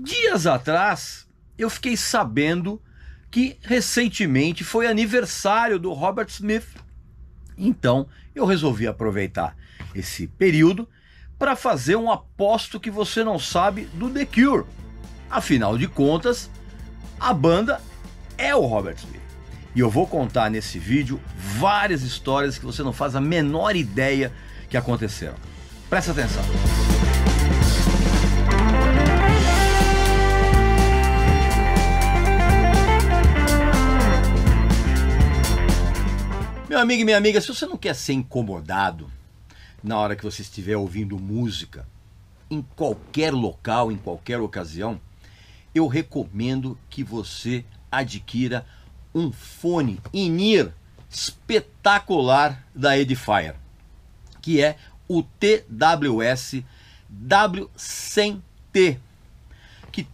Dias atrás, eu fiquei sabendo que recentemente foi aniversário do Robert Smith. Então, eu resolvi aproveitar esse período para fazer um aposto que você não sabe do The Cure. Afinal de contas, a banda é o Robert Smith. E eu vou contar nesse vídeo várias histórias que você não faz a menor ideia que aconteceram. Presta atenção. Meu amigo e minha amiga, se você não quer ser incomodado na hora que você estiver ouvindo música, em qualquer local, em qualquer ocasião, eu recomendo que você adquira um fone in-ear espetacular da Edifier, que é o TWS W100T, que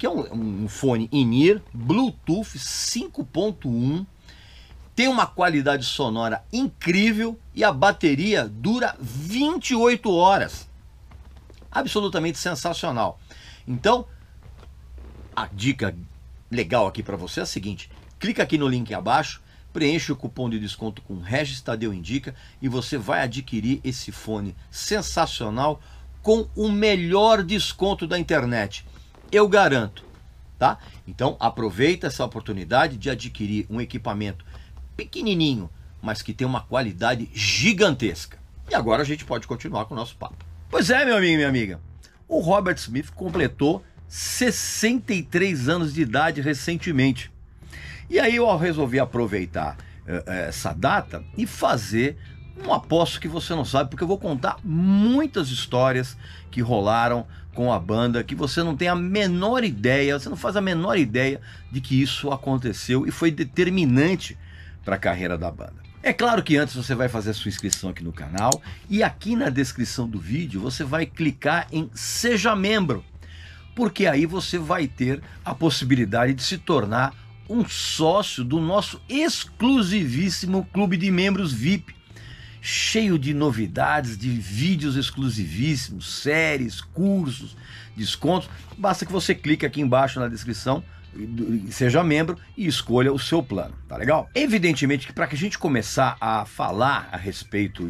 é um fone in-ear Bluetooth 5.1, tem uma qualidade sonora incrível e a bateria dura 28 horas. Absolutamente sensacional. Então, a dica legal aqui para você é a seguinte: clica aqui no link abaixo, preenche o cupom de desconto com Regis Tadeu Indica e você vai adquirir esse fone sensacional com o melhor desconto da internet. Eu garanto, tá? Então aproveita essa oportunidade de adquirir um equipamento pequenininho, mas que tem uma qualidade gigantesca. E agora a gente pode continuar com o nosso papo. Pois é, meu amigo e minha amiga, o Robert Smith completou 63 anos de idade recentemente. E aí eu resolvi aproveitar essa data e fazer um aposto que você não sabe, porque eu vou contar muitas histórias que rolaram com a banda, que você não tem a menor ideia, você não faz a menor ideia de que isso aconteceu e foi determinante para a carreira da banda. É claro que antes você vai fazer a sua inscrição aqui no canal e aqui na descrição do vídeo você vai clicar em Seja Membro, porque aí você vai ter a possibilidade de se tornar um sócio do nosso exclusivíssimo clube de membros VIP, cheio de novidades, de vídeos exclusivíssimos, séries, cursos, descontos. Basta que você clique aqui embaixo na descrição, seja membro e escolha o seu plano, tá legal? Evidentemente que para que a gente começar a falar a respeito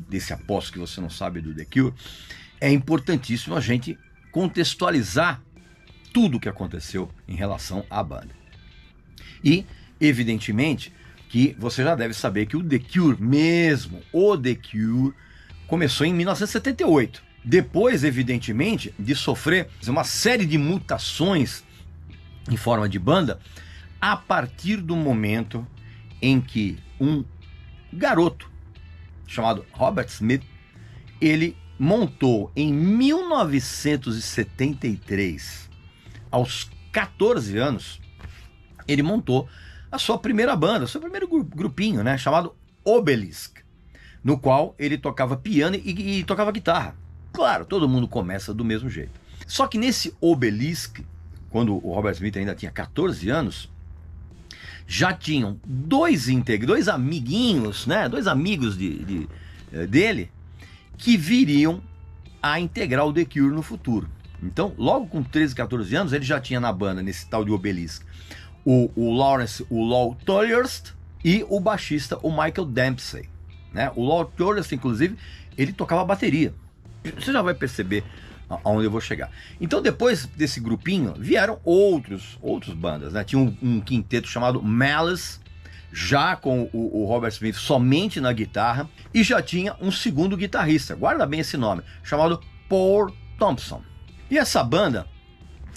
desse aposto que você não sabe do The Cure, é importantíssimo a gente contextualizar tudo o que aconteceu em relação à banda. E, evidentemente, que você já deve saber que o The Cure mesmo, o The Cure, começou em 1978. Depois, evidentemente, de sofrer uma série de mutações em forma de banda, a partir do momento em que um garoto chamado Robert Smith, ele montou em 1973, aos 14 anos, ele montou a sua primeira banda, o seu primeiro grupinho, né, chamado Obelisk, no qual ele tocava piano e tocava guitarra. Claro, todo mundo começa do mesmo jeito. Só que nesse Obelisk, quando o Robert Smith ainda tinha 14 anos, já tinham dois amiguinhos, né, dois amigos dele, que viriam a integrar o The Cure no futuro. Então, logo com 13, 14 anos, ele já tinha na banda, nesse tal de Obelisk, o Lawrence, o Law Tolhurst, e o baixista, o Michael Dempsey, né? O Law Tolhurst, inclusive, ele tocava bateria. Você já vai perceber aonde eu vou chegar. Então, depois desse grupinho, vieram outros bandas, né? Tinha um quinteto chamado Malice, já com o Robert Smith somente na guitarra, e já tinha um segundo guitarrista, guarda bem esse nome, chamado Paul Thompson. E essa banda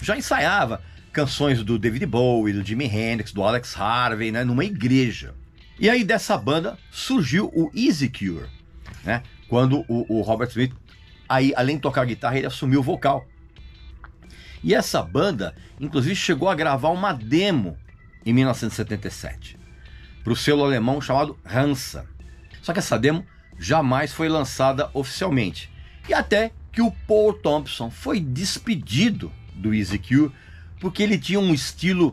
já ensaiava canções do David Bowie, do Jimi Hendrix, do Alex Harvey, né, numa igreja. E aí dessa banda surgiu o Easy Cure, né, quando o Robert Smith, aí, além de tocar guitarra, ele assumiu o vocal. E essa banda, inclusive, chegou a gravar uma demo em 1977 para o selo alemão chamado Hansa. Só que essa demo jamais foi lançada oficialmente. E até que o Paul Thompson foi despedido do Easy Cure porque ele tinha um estilo,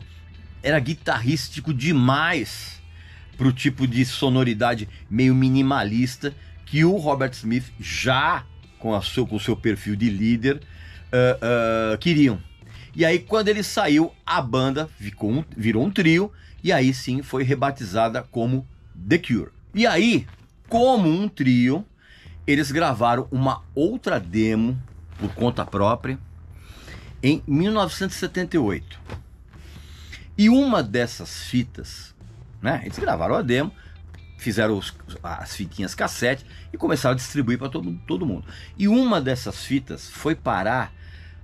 era guitarrístico demais para o tipo de sonoridade meio minimalista que o Robert Smith, já com o seu perfil de líder, queriam. E aí, quando ele saiu, a banda virou um trio, e aí sim foi rebatizada como The Cure. E aí, como um trio, eles gravaram uma outra demo por conta própria em 1978. E uma dessas fitas, né, eles gravaram a demo, fizeram as fitinhas cassete e começaram a distribuir para todo mundo. E uma dessas fitas foi parar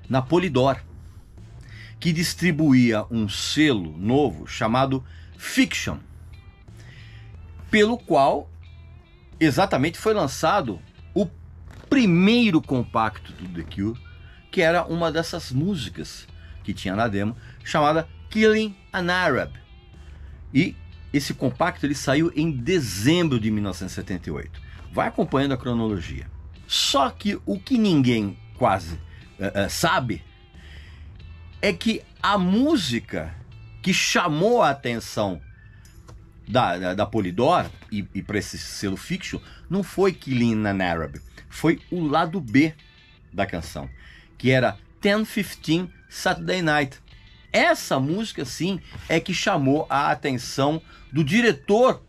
na Polydor, que distribuía um selo novo chamado Fiction, pelo qual exatamente foi lançado o primeiro compacto do The Cure, que era uma dessas músicas que tinha na demo, chamada Killing an Arab. E esse compacto ele saiu em dezembro de 1978. Vai acompanhando a cronologia. Só que o que ninguém quase sabe é que a música que chamou a atenção da Polydor e para esse selo Fiction não foi Killing an Arab, foi o lado B da canção, que era 10:15 Saturday Night. Essa música sim é que chamou a atenção do diretor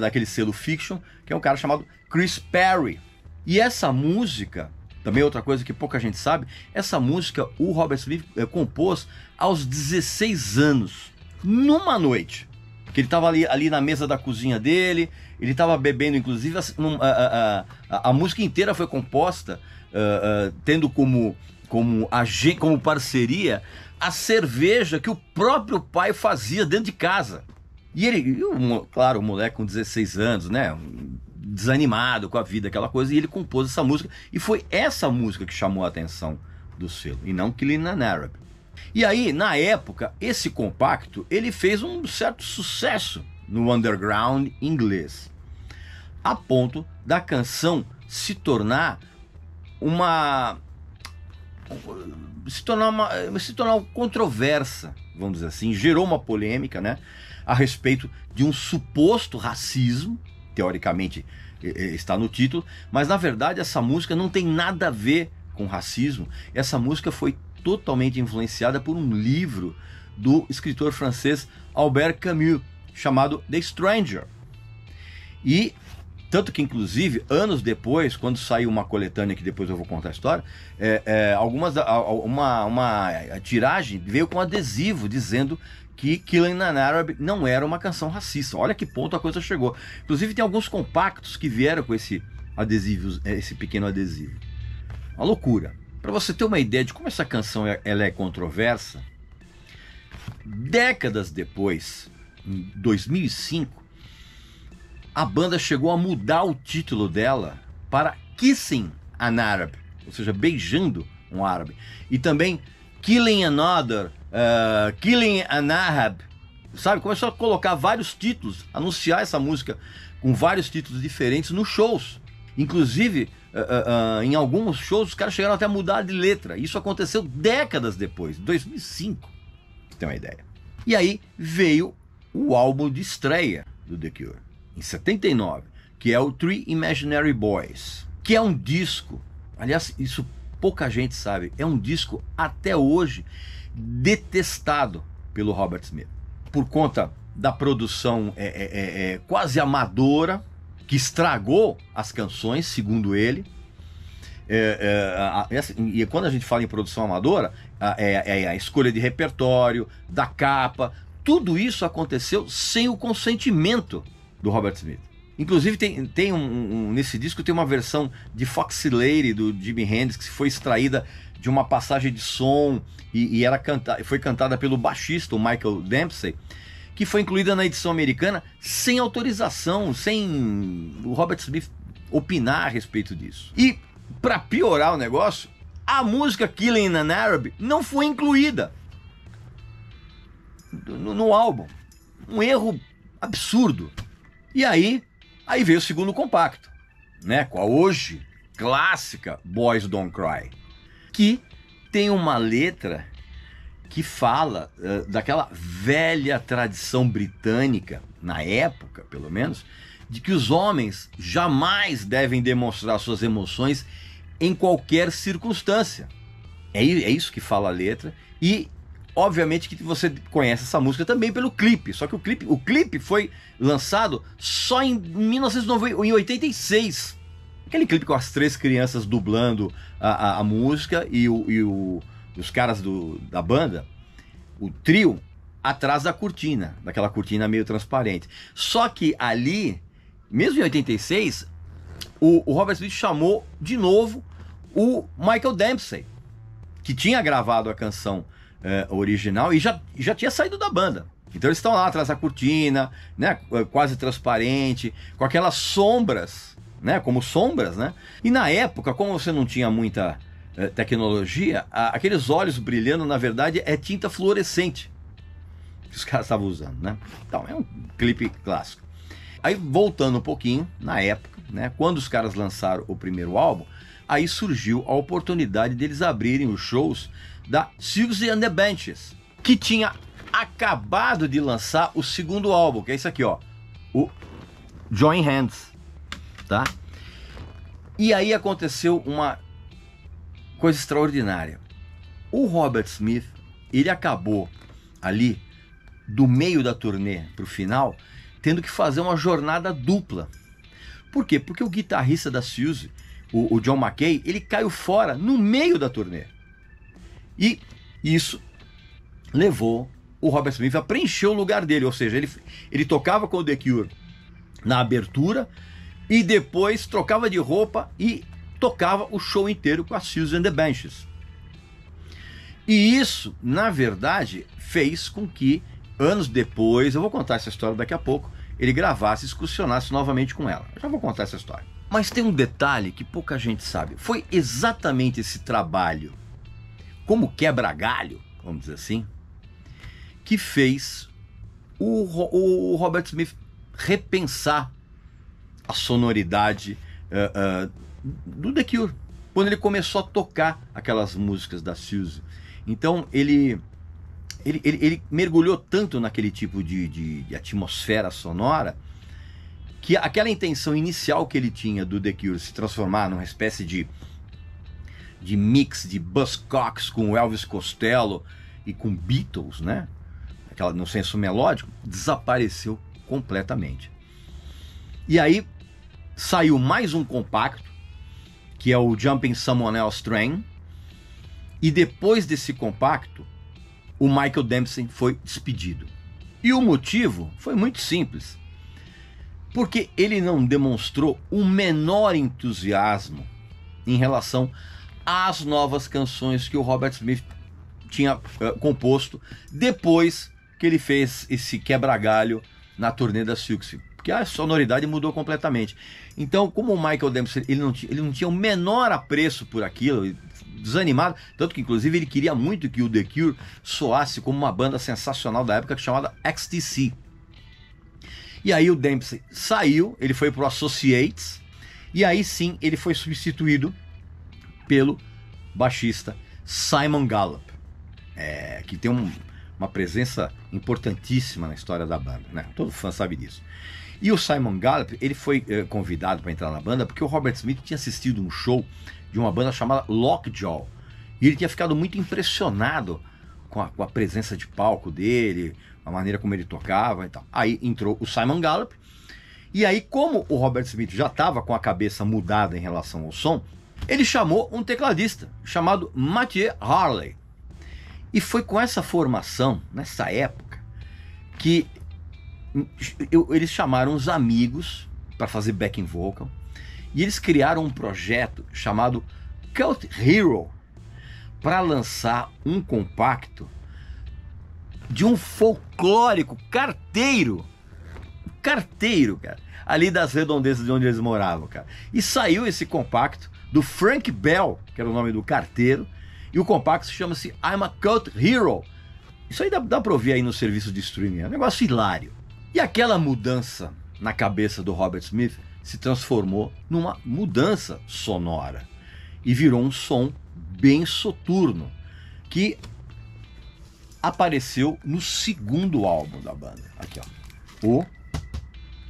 daquele selo Fiction, que é um cara chamado Chris Perry. E essa música, também outra coisa que pouca gente sabe, essa música o Robert Smith compôs aos 16 anos, numa noite. Que ele estava ali na mesa da cozinha dele, ele estava bebendo, inclusive a música inteira foi composta tendo como parceria a cerveja que o próprio pai fazia dentro de casa. E ele, claro, o moleque com 16 anos, né, desanimado com a vida, aquela coisa, e ele compôs essa música, e foi essa música que chamou a atenção do selo, e não Killing an Arab. E aí, na época, esse compacto, ele fez um certo sucesso no underground inglês, a ponto da canção se tornar uma controversa, vamos dizer assim, gerou uma polêmica, né, a respeito de um suposto racismo, teoricamente está no título, mas na verdade essa música não tem nada a ver com racismo. Essa música foi totalmente influenciada por um livro do escritor francês Albert Camus, chamado The Stranger. E tanto que, inclusive, anos depois, quando saiu uma coletânea, que depois eu vou contar a história, uma tiragem veio com adesivo dizendo que Killing an Arab não era uma canção racista. Olha que ponto a coisa chegou. Inclusive tem alguns compactos que vieram com esse adesivo, esse pequeno adesivo. Uma loucura. Para você ter uma ideia de como essa canção ela é controversa, décadas depois, em 2005, a banda chegou a mudar o título dela para Kissing an Arab, ou seja, beijando um árabe. E também Killing Another, Killing an Arab, sabe? Começou a colocar vários títulos, anunciar essa música com vários títulos diferentes nos shows. Inclusive, em alguns shows, os caras chegaram até a mudar de letra. Isso aconteceu décadas depois, 2005, pra você ter uma ideia. E aí veio o álbum de estreia do The Cure, em 79, que é o Three Imaginary Boys, que é um disco, aliás, isso pouca gente sabe, é um disco até hoje detestado pelo Robert Smith, por conta da produção quase amadora, que estragou as canções, segundo ele. E quando a gente fala em produção amadora, a escolha de repertório, da capa, tudo isso aconteceu sem o consentimento do Robert Smith. Inclusive nesse disco tem uma versão de Foxy Lady do Jimi Hendrix, que foi extraída de uma passagem de som e ela foi cantada pelo baixista, o Michael Dempsey, que foi incluída na edição americana sem autorização, sem o Robert Smith opinar a respeito disso. E, para piorar o negócio, a música Killing an Arab não foi incluída no álbum. Um erro absurdo. E aí veio o segundo compacto, né, com a hoje clássica Boys Don't Cry, que tem uma letra que fala daquela velha tradição britânica, na época pelo menos, de que os homens jamais devem demonstrar suas emoções em qualquer circunstância. É isso que fala a letra. E obviamente que você conhece essa música também pelo clipe. Só que o clipe foi lançado só em 1986. Aquele clipe com as 3 crianças dublando a música e os caras da banda, o trio, atrás da cortina, daquela cortina meio transparente. Só que ali, mesmo em 86, o Robert Smith chamou de novo o Michael Dempsey, que tinha gravado a canção original e já tinha saído da banda. Então eles estão lá atrás da cortina, né, quase transparente, com aquelas sombras, né, como sombras, né? E na época, como você não tinha muita tecnologia, aqueles olhos brilhando, na verdade, é tinta fluorescente que os caras estavam usando, né? Então, é um clipe clássico. Aí, voltando um pouquinho, na época, né, quando os caras lançaram o primeiro álbum, aí surgiu a oportunidade deles abrirem os shows da Siouxsie and the Banshees, que tinha acabado de lançar o segundo álbum, que é esse aqui, ó, o Join Hands, tá? E aí aconteceu uma coisa extraordinária. O Robert Smith, ele acabou ali do meio da turnê pro final, tendo que fazer uma jornada dupla. Por quê? Porque o guitarrista da Siouxsie, o John Mackay, ele caiu fora no meio da turnê. E isso levou o Robert Smith a preencher o lugar dele, ou seja, ele tocava com o The Cure na abertura e depois trocava de roupa e tocava o show inteiro com a Siouxsie and the Banshees. E isso, na verdade, fez com que, anos depois, eu vou contar essa história daqui a pouco, ele gravasse e excursionasse novamente com ela. Eu já vou contar essa história. Mas tem um detalhe que pouca gente sabe. Foi exatamente esse trabalho, como quebra-galho, vamos dizer assim, que fez o Robert Smith repensar a sonoridade do The Cure, quando ele começou a tocar aquelas músicas da Siouxsie. Então ele mergulhou tanto naquele tipo de atmosfera sonora que aquela intenção inicial que ele tinha do The Cure se transformar numa espécie de mix de Buzzcocks com Elvis Costello e com Beatles, né? No senso melódico, desapareceu completamente. E aí saiu mais um compacto, que é o Jumping Someone Else Train, e depois desse compacto, o Michael Dempsey foi despedido. E o motivo foi muito simples, porque ele não demonstrou o menor entusiasmo em relação às novas canções que o Robert Smith tinha composto depois que ele fez esse quebra-galho na turnê da Siouxsie, porque a sonoridade mudou completamente. Então, como o Michael Dempsey ele não tinha o menor apreço por aquilo, desanimado, tanto que inclusive ele queria muito que o The Cure soasse como uma banda sensacional da época chamada XTC. E aí o Dempsey saiu, ele foi pro Associates, e aí sim ele foi substituído pelo baixista Simon Gallup, que tem uma presença importantíssima na história da banda, né? Todo fã sabe disso. E o Simon Gallup, ele foi convidado para entrar na banda porque o Robert Smith tinha assistido um show de uma banda chamada Lockjaw, e ele tinha ficado muito impressionado com a presença de palco dele, a maneira como ele tocava e tal. Aí entrou o Simon Gallup, e aí como o Robert Smith já estava com a cabeça mudada em relação ao som, ele chamou um tecladista chamado Mathieu Harley. E foi com essa formação, nessa época, que eles chamaram os amigos para fazer backing vocal, e eles criaram um projeto chamado Cult Hero para lançar um compacto de um folclórico carteiro, cara, ali das redondezas de onde eles moravam, cara. E saiu esse compacto do Frank Bell, que era o nome do carteiro, e o compacto chama-se I'm a Cult Hero. Isso aí dá pra ouvir aí no serviço de streaming, é um negócio hilário. E aquela mudança na cabeça do Robert Smith se transformou numa mudança sonora e virou um som bem soturno, que apareceu no segundo álbum da banda. Aqui, ó, o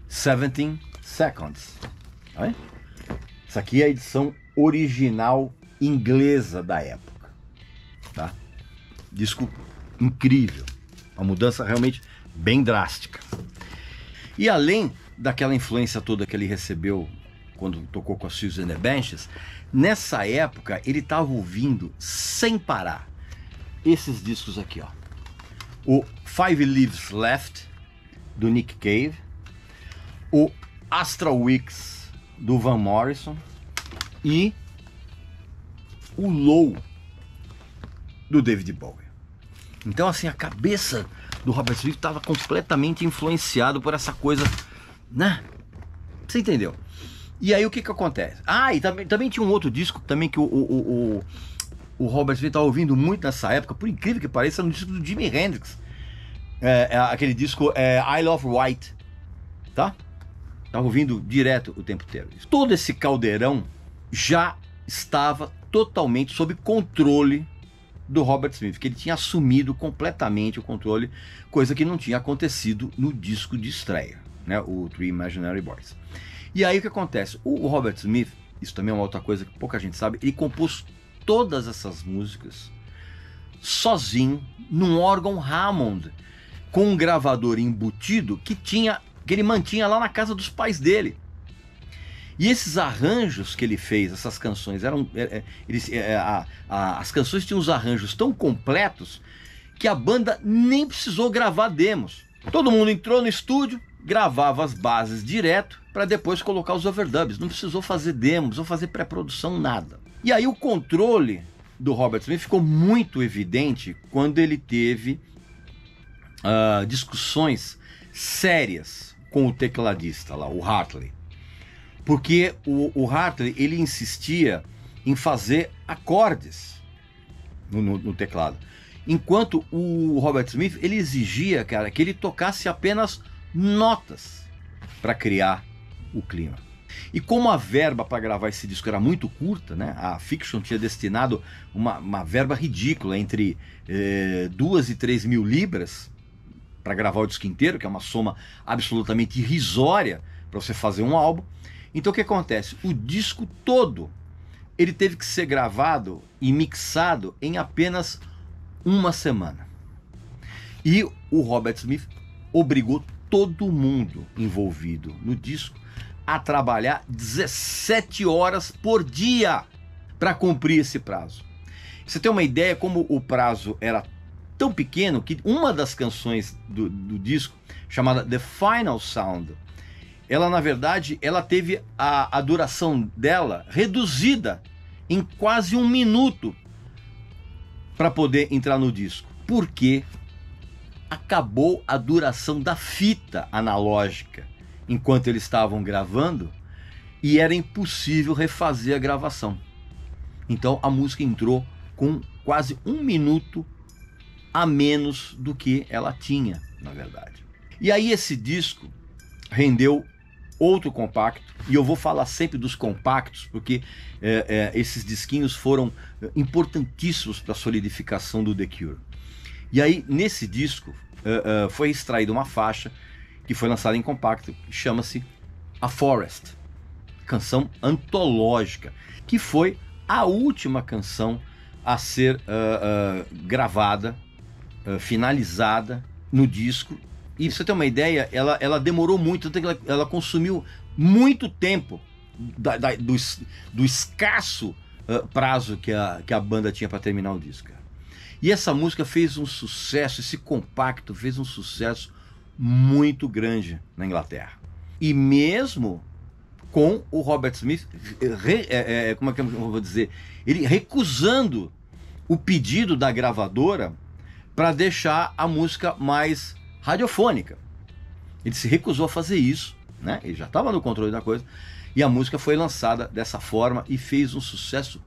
17 Seconds. Essa aqui é a edição original inglesa da época. tá? Disco incrível, uma mudança realmente bem drástica. E além daquela influência toda que ele recebeu quando tocou com a Suzy and the Banshees, nessa época ele estava ouvindo sem parar esses discos aqui, ó. O Five Leaves Left, do Nick Cave, o Astral Weeks, do Van Morrison, e o Low, do David Bowie. Então, assim, a cabeça do Robert Smith estava completamente influenciado por essa coisa, né? Você entendeu? E aí o que acontece? Ah, e também tinha um outro disco também que o Robert Smith estava ouvindo muito nessa época, por incrível que pareça, era um disco do Jimi Hendrix. Aquele disco I Love White, tá? Estava ouvindo direto o tempo inteiro. Todo esse caldeirão já estava totalmente sob controle do Robert Smith, que ele tinha assumido completamente o controle, coisa que não tinha acontecido no disco de estreia, né, o Three Imaginary Boys. E aí o que acontece? O Robert Smith, isso também é uma outra coisa que pouca gente sabe, ele compôs todas essas músicas sozinho, num órgão Hammond, com um gravador embutido que ele mantinha lá na casa dos pais dele. E esses arranjos que ele fez, essas canções, as canções tinham os arranjos tão completos que a banda nem precisou gravar demos. Todo mundo entrou no estúdio, gravava as bases direto para depois colocar os overdubs. Não precisou fazer demos ou fazer pré-produção, nada. E aí o controle do Robert Smith ficou muito evidente quando ele teve discussões sérias com o tecladista lá, o Hartley. Porque o Hartley, ele insistia em fazer acordes no teclado. Enquanto o Robert Smith, ele exigia, cara, que ele tocasse apenas notas para criar o clima. E como a verba para gravar esse disco era muito curta, né? A Fiction tinha destinado uma verba ridícula, entre 2 e 3 mil libras para gravar o disco inteiro, que é uma soma absolutamente irrisória para você fazer um álbum. Então o que acontece? O disco todo ele teve que ser gravado e mixado em apenas uma semana. E o Robert Smith obrigou todo mundo envolvido no disco a trabalhar 17 horas por dia para cumprir esse prazo. Você tem uma ideia como o prazo era tão pequeno que uma das canções do disco, chamada The Final Sound, ela na verdade ela teve a duração dela reduzida em quase 1 minuto para poder entrar no disco, porque acabou a duração da fita analógica enquanto eles estavam gravando e era impossível refazer a gravação. Então a música entrou com quase 1 minuto a menos do que ela tinha, na verdade. E aí esse disco rendeu outro compacto, e eu vou falar sempre dos compactos, porque esses disquinhos foram importantíssimos para a solidificação do The Cure. E aí, nesse disco, foi extraída uma faixa que foi lançada em compacto, que chama-se A Forest, canção antológica, que foi a última canção a ser gravada, finalizada no disco. E pra você ter uma ideia, ela demorou muito, ela consumiu muito tempo do escasso prazo que a banda tinha para terminar o disco. E essa música fez um sucesso, esse compacto fez um sucesso muito grande na Inglaterra. E mesmo com o Robert Smith, como é que eu vou dizer, ele recusando o pedido da gravadora para deixar a música mais radiofônica. Ele se recusou a fazer isso, né? Ele já estava no controle da coisa, e a música foi lançada dessa forma e fez um sucesso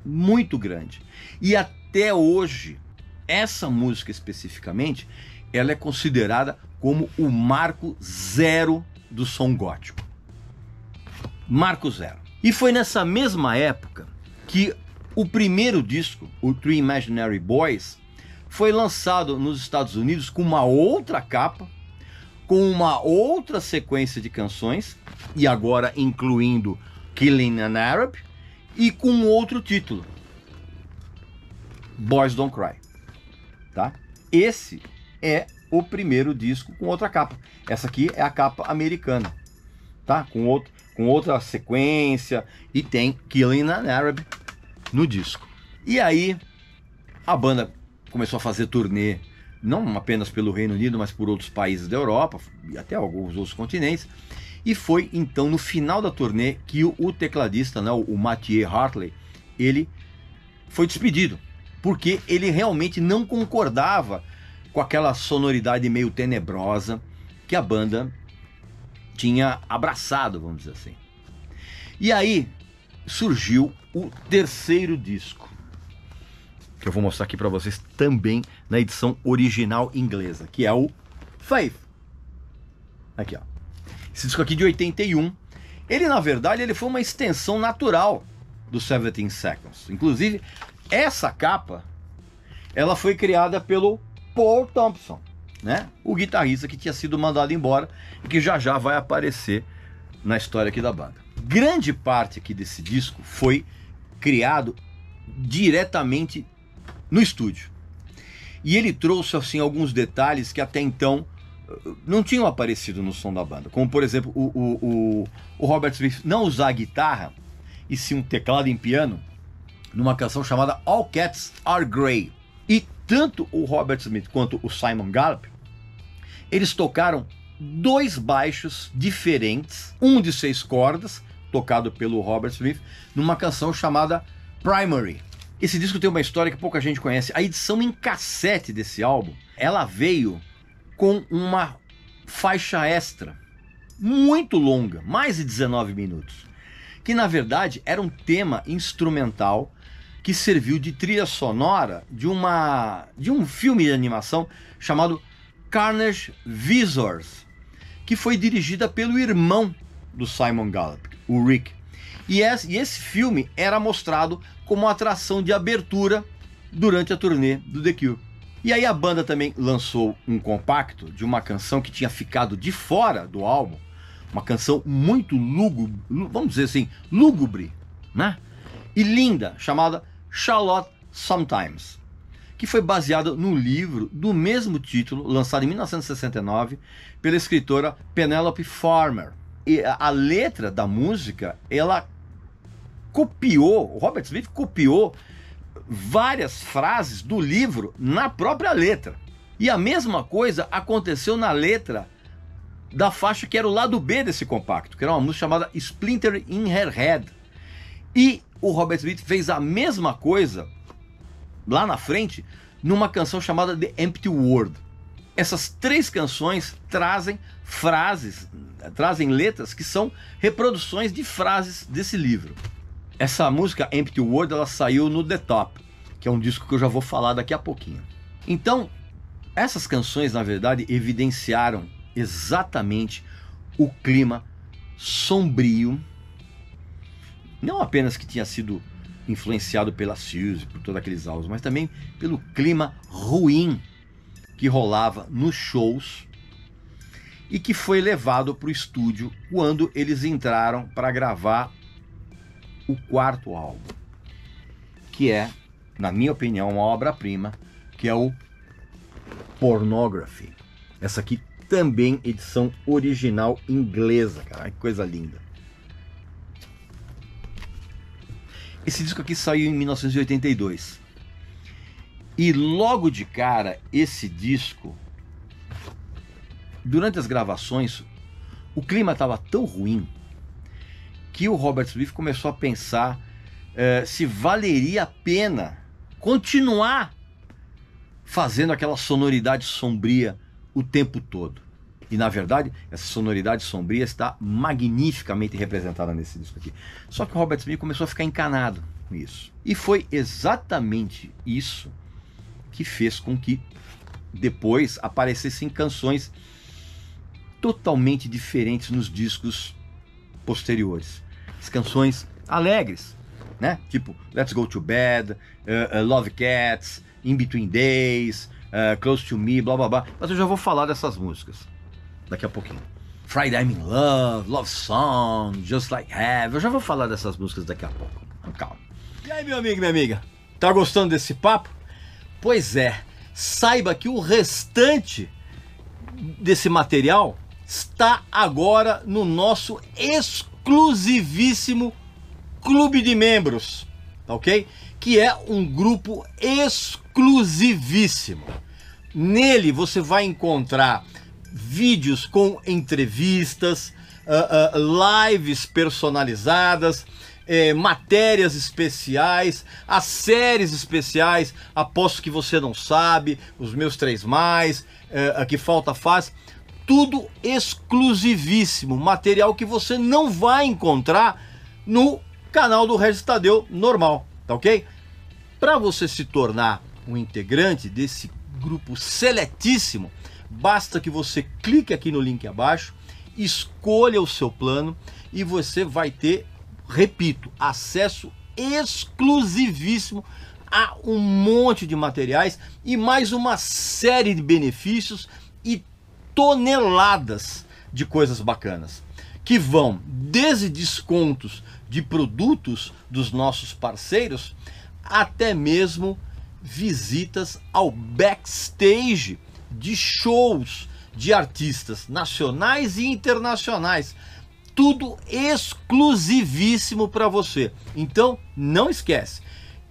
muito grande. E até hoje, essa música especificamente, ela é considerada como o marco zero do som gótico. Marco zero. E foi nessa mesma época que o primeiro disco, o Three Imaginary Boys, foi lançado nos Estados Unidos com uma outra capa, com uma outra sequência de canções, e agora incluindo Killing an Arab, e com outro título. Boys Don't Cry, tá? Esse é o primeiro disco com outra capa. Essa aqui é a capa americana, tá? Com outra sequência, e tem Killing an Arab no disco. E aí a banda começou a fazer turnê, não apenas pelo Reino Unido, mas por outros países da Europa e até alguns outros continentes. E foi então no final da turnê que o tecladista, né, o Mathieu Hartley, ele foi despedido, porque ele realmente não concordava com aquela sonoridade meio tenebrosa que a banda tinha abraçado, vamos dizer assim. E aí surgiu o terceiro disco, que eu vou mostrar aqui para vocês também na edição original inglesa, que é o Faith. Aqui, ó. Esse disco aqui de 81. Ele, na verdade, ele foi uma extensão natural do 17 Seconds. Inclusive, essa capa, ela foi criada pelo Paul Thompson, né? O guitarrista que tinha sido mandado embora e que já já vai aparecer na história aqui da banda. Grande parte aqui desse disco foi criado diretamente no estúdio. E ele trouxe assim alguns detalhes que até então não tinham aparecido no som da banda. Como, por exemplo, o Robert Smith não usar a guitarra e sim um teclado em piano numa canção chamada All Cats Are Grey. E tanto o Robert Smith quanto o Simon Gallup, eles tocaram dois baixos diferentes, um de 6 cordas, tocado pelo Robert Smith, numa canção chamada Primary. Esse disco tem uma história que pouca gente conhece. A edição em cassete desse álbum, ela veio com uma faixa extra muito longa, mais de 19 minutos, que na verdade era um tema instrumental que serviu de trilha sonora de um filme de animação chamado Carnage Visors, que foi dirigida pelo irmão do Simon Gallup, o Rick. E esse filme era mostrado como atração de abertura durante a turnê do The Cure. E aí a banda também lançou um compacto de uma canção que tinha ficado de fora do álbum, uma canção muito lúgubre, vamos dizer assim, lúgubre, né? E linda, chamada Charlotte Sometimes, que foi baseada no livro do mesmo título, lançado em 1969 pela escritora Penelope Farmer. E a letra da música, ela copiou, o Robert Smith copiou várias frases do livro na própria letra. E a mesma coisa aconteceu na letra da faixa que era o lado B desse compacto, que era uma música chamada Splinter in Her Head. E o Robert Smith fez a mesma coisa lá na frente numa canção chamada The Empty World. Essas três canções trazem frases, trazem letras que são reproduções de frases desse livro. Essa música Empty World, ela saiu no The Top, que é um disco que eu já vou falar daqui a pouquinho. Então, essas canções, na verdade, evidenciaram exatamente o clima sombrio, não apenas que tinha sido influenciado pela Suzy, por todos aqueles álbuns, mas também pelo clima ruim que rolava nos shows e que foi levado para o estúdio quando eles entraram para gravar o quarto álbum, que é, na minha opinião, uma obra-prima, que é o Pornography. Essa aqui também edição original inglesa, cara, que coisa linda. Esse disco aqui saiu em 1982. E logo de cara, esse disco, durante as gravações, o clima estava tão ruim que o Robert Smith começou a pensar se valeria a pena continuar fazendo aquela sonoridade sombria o tempo todo. E na verdade, essa sonoridade sombria está magnificamente representada nesse disco aqui. Só que o Robert Smith começou a ficar encanado com isso. E foi exatamente isso que fez com que depois aparecessem canções totalmente diferentes nos discos posteriores. As canções alegres, né? Tipo Let's Go to Bed, Love Cats, In Between Days, Close to Me, blá blá blá. Mas eu já vou falar dessas músicas daqui a pouquinho. Friday I'm in Love, Love Song, Just Like Heaven. Eu já vou falar dessas músicas daqui a pouco. Calma. E aí, meu amigo e minha amiga? Tá gostando desse papo? Pois é, saiba que o restante desse material está agora no nosso exclusivíssimo clube de membros, tá ok? Que é um grupo exclusivíssimo. Nele você vai encontrar vídeos com entrevistas, lives personalizadas, matérias especiais, as séries especiais, Aposto que Você Não Sabe, Os Meus 3+, Que Falta Faz, tudo exclusivíssimo, material que você não vai encontrar no canal do Regis Tadeu normal, tá ok? Para você se tornar um integrante desse grupo seletíssimo, basta que você clique aqui no link abaixo, escolha o seu plano e você vai ter, repito, acesso exclusivíssimo a um monte de materiais e mais uma série de benefícios e toneladas de coisas bacanas, que vão desde descontos de produtos dos nossos parceiros até mesmo visitas ao backstage de shows de artistas nacionais e internacionais. Tudo exclusivíssimo para você. Então não esquece,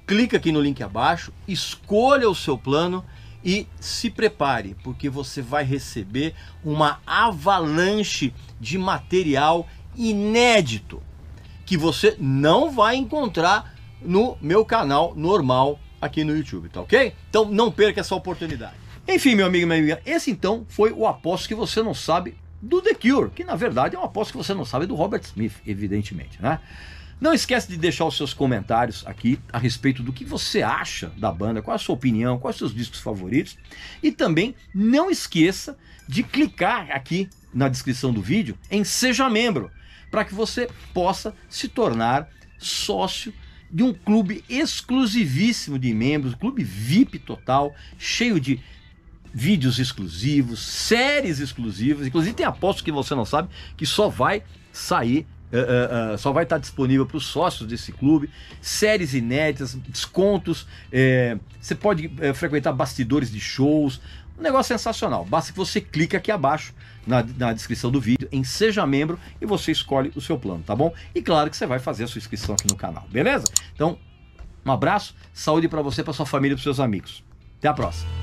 clica aqui no link abaixo, escolha o seu plano e se prepare, porque você vai receber uma avalanche de material inédito que você não vai encontrar no meu canal normal aqui no YouTube, tá ok? Então não perca essa oportunidade. Enfim, meu amigo e minha amiga, esse então foi o Aposto que Você Não Sabe do The Cure, que na verdade é um Aposto que Você Não Sabe do Robert Smith, evidentemente, né? Não esquece de deixar os seus comentários aqui a respeito do que você acha da banda, qual a sua opinião, quais os seus discos favoritos. E também não esqueça de clicar aqui na descrição do vídeo em Seja Membro, para que você possa se tornar sócio de um clube exclusivíssimo de membros, clube VIP total, cheio de vídeos exclusivos, séries exclusivas, inclusive tem Aposto que Você Não Sabe, que só vai sair, só vai estar disponível para os sócios desse clube, séries inéditas, descontos, você pode frequentar bastidores de shows, um negócio sensacional. Basta que você clique aqui abaixo na descrição do vídeo em Seja Membro e você escolhe o seu plano, tá bom? E claro que você vai fazer a sua inscrição aqui no canal, beleza? Então, um abraço, saúde para você, para sua família e para seus amigos. Até a próxima.